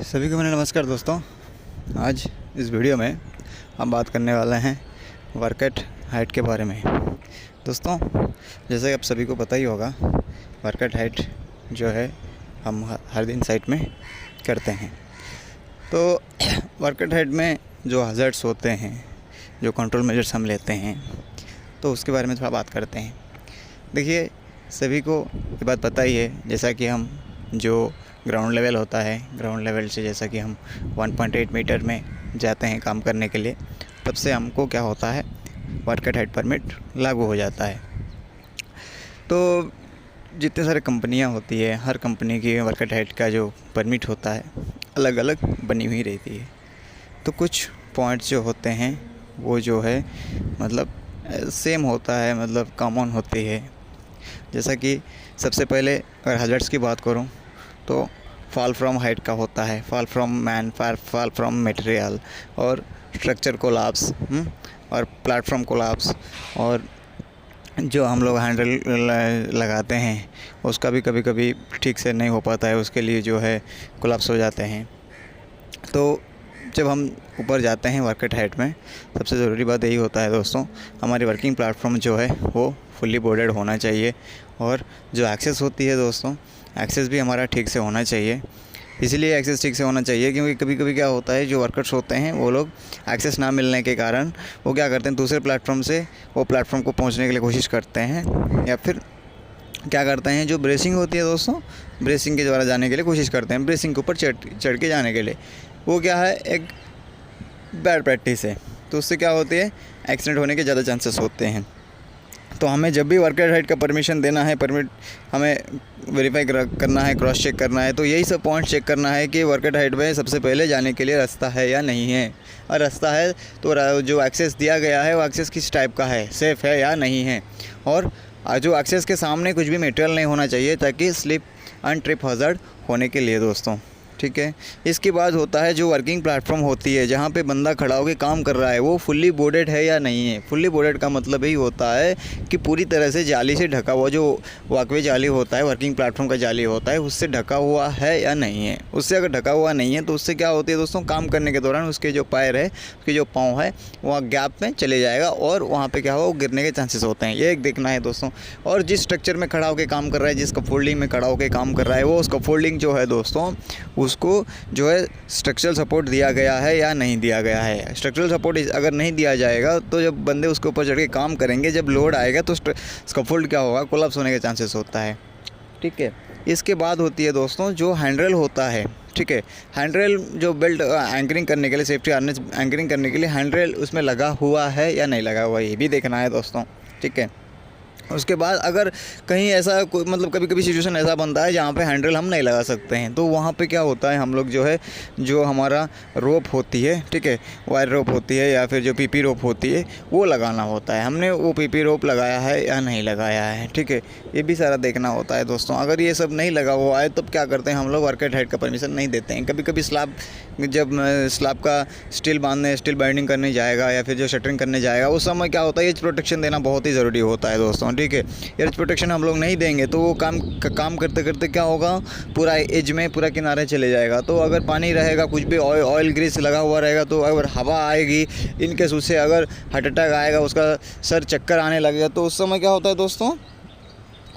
सभी को मेरा नमस्कार दोस्तों। आज इस वीडियो में हम बात करने वाले हैं वर्क एट हाइट के बारे में। दोस्तों, जैसे कि आप सभी को पता ही होगा, वर्क एट हाइट जो है हम हर दिन साइट में करते हैं। तो वर्क एट हाइट में जो हज़ार्ड्स होते हैं, जो कंट्रोल मेजर्स हम लेते हैं, तो उसके बारे में थोड़ा बात करते हैं। देखिए, सभी को ये बात पता ही है, जैसा कि हम जो ग्राउंड लेवल होता है, ग्राउंड लेवल से जैसा कि हम 1.8 मीटर में जाते हैं काम करने के लिए, तब से हमको क्या होता है, वर्क एट हाइट परमिट लागू हो जाता है। तो जितने सारे कंपनियां होती है, हर कंपनी की वर्क एट हाइट का जो परमिट होता है अलग अलग बनी हुई रहती है। तो कुछ पॉइंट्स जो होते हैं वो जो है मतलब सेम होता है, मतलब कॉमन होती है। जैसा कि सबसे पहले अगर हज़ार्ड्स की बात करूं तो फॉल फ्रॉम हाइट का होता है, fall from man, fall from material, और स्ट्रक्चर कोलैप्स और प्लेटफॉर्म कोलैप्स, और जो हम लोग हैंडल लगाते हैं उसका भी कभी कभी ठीक से नहीं हो पाता है, उसके लिए जो है कोलैप्स हो जाते हैं। तो जब हम ऊपर जाते हैं वर्क एट हाइट में, सबसे ज़रूरी बात यही होता है दोस्तों, हमारी वर्किंग प्लेटफॉर्म जो है वो फुल्ली बोर्डेड होना चाहिए, और जो एक्सेस होती है दोस्तों, एक्सेस भी हमारा ठीक से होना चाहिए। इसीलिए एक्सेस ठीक से होना चाहिए क्योंकि कभी कभी क्या होता है, जो वर्कर्स होते हैं वो लोग एक्सेस ना मिलने के कारण वो क्या करते हैं, दूसरे प्लेटफॉर्म से वो प्लेटफॉर्म को पहुंचने के लिए कोशिश करते हैं, या फिर क्या करते हैं, जो ब्रेसिंग होती है दोस्तों, ब्रेसिंग के द्वारा जाने के लिए कोशिश करते हैं, ब्रेसिंग के ऊपर चढ़ के जाने के लिए। वो क्या है, एक बैड प्रैक्टिस है। तो उससे क्या होती है, एक्सीडेंट होने के ज़्यादा चांसेस होते हैं। तो हमें जब भी वर्क एट हाइट का परमिशन देना है, परमिट हमें वेरीफाई करना है, क्रॉस चेक करना है, तो यही सब पॉइंट चेक करना है कि वर्क एट हाइट में सबसे पहले जाने के लिए रास्ता है या नहीं है, और रास्ता है तो जो एक्सेस दिया गया है वो एक्सेस किस टाइप का है, सेफ़ है या नहीं है, और जो एक्सेस के सामने कुछ भी मटेरियल नहीं होना चाहिए ताकि स्लिप एंड ट्रिप हज़ार्ड होने के लिए दोस्तों। ठीक है। इसके बाद होता है जो वर्किंग प्लेटफॉर्म होती है, जहाँ पे बंदा खड़ा होकर काम कर रहा है, वो फुल्ली बोर्डेड है या नहीं है। फुल्ली बोर्डेड का मतलब यही होता है कि पूरी तरह से जाली से ढका हुआ, जो वॉकवे जाली होता है, वर्किंग प्लेटफॉर्म का जाली होता है, उससे ढका हुआ है या नहीं है। उससे अगर ढका हुआ नहीं है तो उससे क्या होती है दोस्तों, काम करने के दौरान उसके जो पैर है, उसके जो पाँव है, वहाँ गैप में चले जाएगा और वहाँ पर क्या होगा, गिरने के चांसेस होते हैं। ये एक देखना है दोस्तों। और जिस स्ट्रक्चर में खड़ा होकर काम कर रहा है, जिस स्कैफोल्डिंग में खड़ा होकर काम कर रहा है, वो स्कैफोल्डिंग जो है दोस्तों, उसको जो है स्ट्रक्चरल सपोर्ट दिया गया है या नहीं दिया गया है। स्ट्रक्चरल सपोर्ट अगर नहीं दिया जाएगा तो जब बंदे उसके ऊपर चढ़ के काम करेंगे, जब लोड आएगा तो स्कैफोल्ड क्या होगा, कोलैप्स होने के चांसेस होता है। ठीक है। इसके बाद होती है दोस्तों जो हैंडरेल होता है। ठीक है। हैंडरेल जो बेल्ट एंकरिंग करने के लिए, सेफ्टी हार्नेस एंकरिंग करने के लिए हैंडरेल उसमें लगा हुआ है या नहीं लगा हुआ, ये भी देखना है दोस्तों। ठीक है। उसके बाद अगर कहीं ऐसा कोई मतलब कभी कभी सिचुएशन ऐसा बनता है जहाँ पे हैंडल हम नहीं लगा सकते हैं, तो वहाँ पे क्या होता है, हम लोग जो है, जो हमारा रोप होती है, ठीक है, वायर रोप होती है या फिर जो पीपी रोप होती है, वो लगाना होता है। हमने वो पीपी रोप लगाया है या नहीं लगाया है। ठीक है। ये भी सारा देखना होता है दोस्तों। अगर ये सब नहीं लगा हुआ है तब क्या करते हैं हम लोग, वर्क एट हाइट का परमिशन नहीं देते हैं। कभी कभी स्लैब, जब स्लैब का स्टील बांधने, स्टील बाइंडिंग करने जाएगा या फिर जो शटरिंग करने जाएगा, उस समय क्या होता है, एज प्रोटेक्शन देना बहुत ही ज़रूरी होता है दोस्तों। ठीक है। एज प्रोटेक्शन हम लोग नहीं देंगे तो वो काम करते करते क्या होगा, पूरा एज में पूरा किनारे चले जाएगा। तो अगर पानी रहेगा, कुछ भी ऑयल ग्रीस लगा हुआ रहेगा, तो अगर हवा आएगी, इनकेस उससे अगर हार्ट अटैक आएगा, उसका सर चक्कर आने लगेगा, तो उस समय क्या होता है दोस्तों,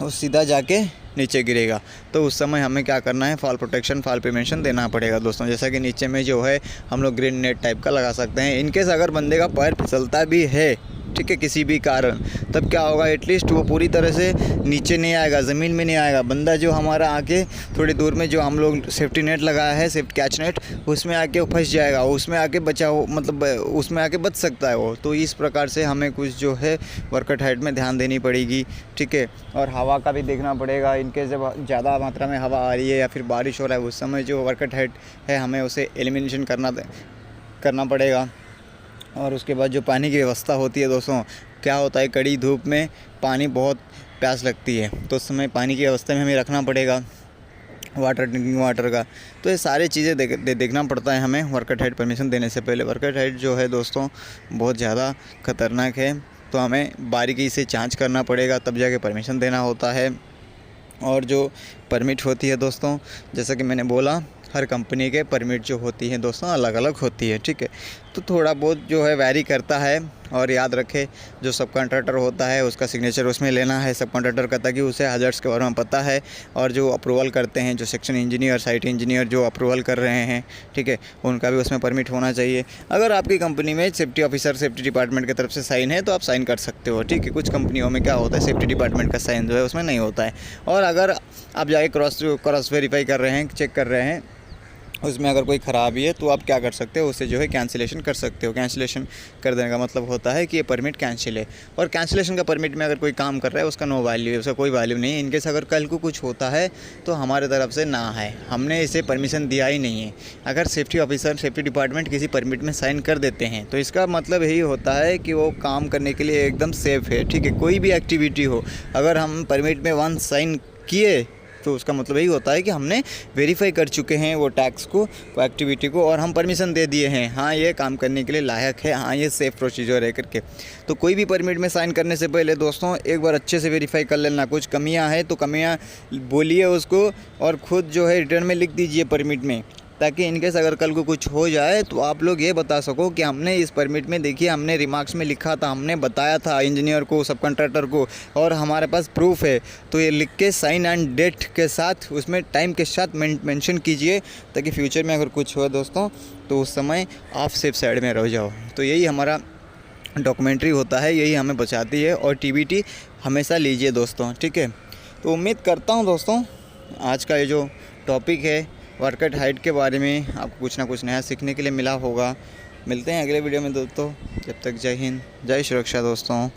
वो सीधा जाके नीचे गिरेगा। तो उस समय हमें क्या करना है, फॉल प्रोटेक्शन, फॉल प्रिवेंशन देना पड़ेगा दोस्तों। जैसा कि नीचे में जो है हम लोग ग्रीन नेट टाइप का लगा सकते हैं। इनकेस अगर बंदे का पैर फिसलता भी है, ठीक है, किसी भी कारण, तब क्या होगा, एटलीस्ट वो पूरी तरह से नीचे नहीं आएगा, ज़मीन में नहीं आएगा। बंदा जो हमारा आके थोड़ी दूर में जो हम लोग सेफ्टी नेट लगाया है, सेफ्टी कैच नेट, उसमें आके वो फंस जाएगा, उसमें आके बचाओ, मतलब उसमें आके बच सकता है वो। तो इस प्रकार से हमें कुछ जो है वर्क एट हाइट में ध्यान देनी पड़ेगी। ठीक है। और हवा का भी देखना पड़ेगा। इनकेस जब ज़्यादा मात्रा में हवा आ रही है या फिर बारिश हो रहा है, उस समय जो वर्क एट हाइट है हमें उसे एलिमिनेशन करना पड़ेगा। और उसके बाद जो पानी की व्यवस्था होती है दोस्तों, क्या होता है, कड़ी धूप में पानी बहुत प्यास लगती है, तो उस समय पानी की व्यवस्था में हमें रखना पड़ेगा, वाटर, ड्रिंकिंग वाटर का। तो ये सारी चीज़ें देखना पड़ता है हमें वर्क एट हाइट परमिशन देने से पहले। वर्क एट हाइट जो है दोस्तों बहुत ज़्यादा ख़तरनाक है, तो हमें बारीकी से जांच करना पड़ेगा, तब जाके परमिशन देना होता है। और जो परमिट होती है दोस्तों, जैसा कि मैंने बोला, हर कंपनी के परमिट जो होती हैं दोस्तों अलग अलग होती है, ठीक है। तो थोड़ा बहुत जो है वैरी करता है। और याद रखें जो सब कॉन्ट्रैक्टर होता है उसका सिग्नेचर उसमें लेना है सब कॉन्ट्रैक्टर का, ताकि उसे हज़ार्ड्स के बारे में पता है। और जो अप्रूवल करते हैं, जो सेक्शन इंजीनियर, साइट इंजीनियर जो अप्रूवल कर रहे हैं, ठीक है, उनका भी उसमें परमिट होना चाहिए। अगर आपकी कंपनी में सेफ्टी ऑफिसर, सेफ्टी डिपार्टमेंट की तरफ से साइन है तो आप साइन कर सकते हो, ठीक है। कुछ कंपनियों में क्या होता है, सेफ्टी डिपार्टमेंट का साइन जो है उसमें नहीं होता है। और अगर आप जाके क्रॉस वेरीफाई कर रहे हैं, चेक कर रहे हैं, उसमें अगर कोई ख़राबी है तो आप क्या कर सकते हो, उसे जो है कैंसिलेशन कर सकते हो। कैंसिलेशन कर देने का मतलब होता है कि ये परमिट कैंसिल है। और कैंसिलेशन का परमिट में अगर कोई काम कर रहा है उसका नो वैल्यू है, उसका कोई वैल्यू नहीं है। इनकेस अगर कल को कुछ होता है तो हमारे तरफ से ना है, हमने इसे परमिशन दिया ही नहीं है। अगर सेफ्टी ऑफिसर, सेफ्टी डिपार्टमेंट किसी परमिट में साइन कर देते हैं तो इसका मतलब यही होता है कि वो काम करने के लिए एकदम सेफ़ है, ठीक है। कोई भी एक्टिविटी हो, अगर हम परमिट में वंस साइन किए तो उसका मतलब यही होता है कि हमने वेरीफाई कर चुके हैं वो टैक्स को, वो एक्टिविटी को, और हम परमिशन दे दिए हैं, हाँ ये काम करने के लिए लायक है, हाँ ये सेफ़ प्रोसीजर है करके। तो कोई भी परमिट में साइन करने से पहले दोस्तों एक बार अच्छे से वेरीफाई कर लेना। कुछ कमियां हैं तो कमियां बोलिए उसको, और ख़ुद जो है रिटर्न में लिख दीजिए परमिट में, ताकि इनकेस अगर कल को कुछ हो जाए तो आप लोग ये बता सको कि हमने इस परमिट में, देखिए हमने रिमार्क्स में लिखा था, हमने बताया था इंजीनियर को, सब कॉन्ट्रैक्टर को, और हमारे पास प्रूफ है। तो ये लिख के साइन एंड डेट के साथ, उसमें टाइम के साथ मेंशन कीजिए, ताकि फ्यूचर में अगर कुछ हो दोस्तों तो उस समय आप सेफ साइड में रह जाओ। तो यही हमारा डॉक्यूमेंट्री होता है, यही हमें बचाती है। और TBT हमेशा लीजिए दोस्तों, ठीक है। तो उम्मीद करता हूँ दोस्तों आज का ये जो टॉपिक है वर्क एट हाइट के बारे में आपको कुछ ना कुछ नया सीखने के लिए मिला होगा। मिलते हैं अगले वीडियो में दोस्तों, जब तक जय हिंद, जय सुरक्षा दोस्तों।